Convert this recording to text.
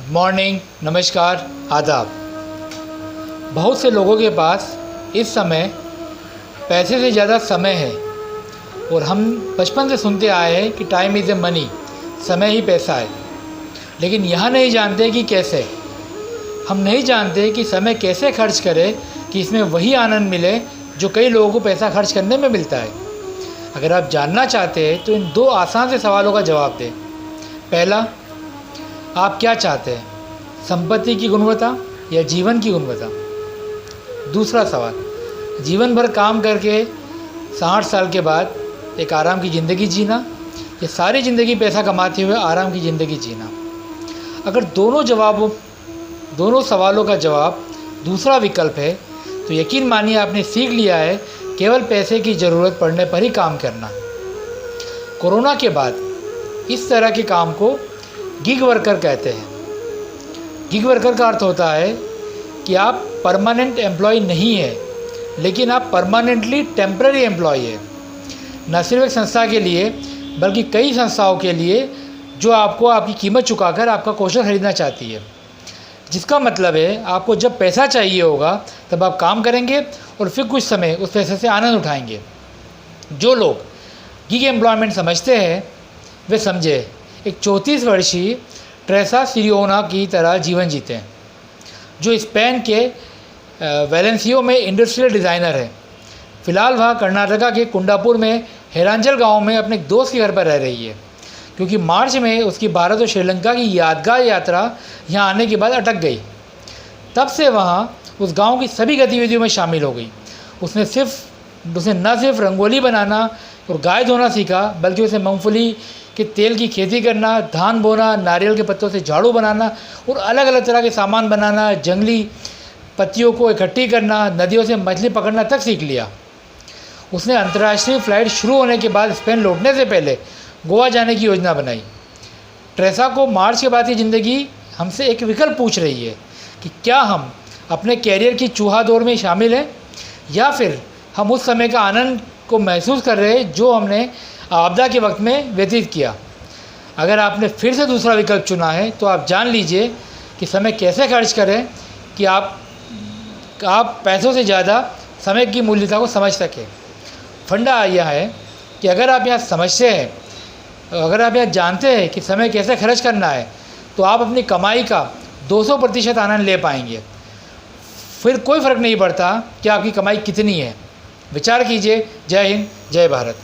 Morning, नमस्कार, आदाब। बहुत से लोगों के पास इस समय पैसे से ज़्यादा समय है और हम बचपन से सुनते आए हैं कि टाइम इज़ ए मनी, समय ही पैसा है। लेकिन यह नहीं जानते कि कैसे। हम नहीं जानते कि समय कैसे खर्च करें कि इसमें वही आनंद मिले जो कई लोगों को पैसा खर्च करने में मिलता है। अगर आप जानना चाहते हैं तो इन दो आसान से सवालों का जवाब दें। पहला, आप क्या चाहते हैं, संपत्ति की गुणवत्ता या जीवन की गुणवत्ता? दूसरा सवाल, जीवन भर काम करके 60 साल के बाद एक आराम की ज़िंदगी जीना या सारी ज़िंदगी पैसा कमाते हुए आराम की ज़िंदगी जीना? अगर दोनों सवालों का जवाब दूसरा विकल्प है तो यकीन मानिए आपने सीख लिया है केवल पैसे की ज़रूरत पड़ने पर ही काम करना। कोरोना के बाद इस तरह के काम को गिग वर्कर कहते हैं। गिग वर्कर का अर्थ होता है कि आप परमानेंट एम्प्लॉय नहीं है, लेकिन आप परमानेंटली टेम्पररी एम्प्लॉय है। न सिर्फ एक संस्था के लिए बल्कि कई संस्थाओं के लिए जो आपको आपकी कीमत चुकाकर आपका कौशल खरीदना चाहती है। जिसका मतलब है आपको जब पैसा चाहिए होगा तब आप काम करेंगे और फिर कुछ समय उस पैसे से आनंद उठाएंगे। जो लोग गिग एम्प्लॉयमेंट समझते हैं वे समझे एक 34 वर्षीय ट्रेसा सिरियोना की तरह जीवन जीते हैं, जो स्पेन के वेलेंसियो में इंडस्ट्रियल डिज़ाइनर है। फ़िलहाल वह कर्नाटका के कुंडापुर में हेरांचल गांव में अपने एक दोस्त के घर पर रह रही है, क्योंकि मार्च में उसकी भारत और श्रीलंका की यादगार यात्रा यहाँ आने के बाद अटक गई। तब से वहाँ उस गांव की सभी गतिविधियों में शामिल हो गई। उसने न सिर्फ रंगोली बनाना और गाय धोना सीखा, बल्कि उसे मूंगफली के तेल की खेती करना, धान बोना, नारियल के पत्तों से झाड़ू बनाना और अलग अलग तरह के सामान बनाना, जंगली पत्तियों को इकट्ठी करना, नदियों से मछली पकड़ना तक सीख लिया। उसने अंतर्राष्ट्रीय फ़्लाइट शुरू होने के बाद स्पेन लौटने से पहले गोवा जाने की योजना बनाई। ट्रेसा को मार्च के बाद की ज़िंदगी हमसे एक विकल्प पूछ रही है कि क्या हम अपने कैरियर की चूहा दौड़ में शामिल हैं या फिर हम उस समय का आनंद को महसूस कर रहे हैं जो हमने आपदा के वक्त में व्यतीत किया। अगर आपने फिर से दूसरा विकल्प चुना है तो आप जान लीजिए कि समय कैसे खर्च करें कि आप पैसों से ज़्यादा समय की मूल्यता को समझ सकें। फंडा यह है कि अगर आप यहाँ समझते हैं, अगर आप यह जानते हैं कि समय कैसे खर्च करना है, तो आप अपनी कमाई का 200% आनंद ले पाएंगे। फिर कोई फ़र्क नहीं पड़ता कि आपकी कमाई कितनी है। विचार कीजिए। जय हिंद, जय भारत।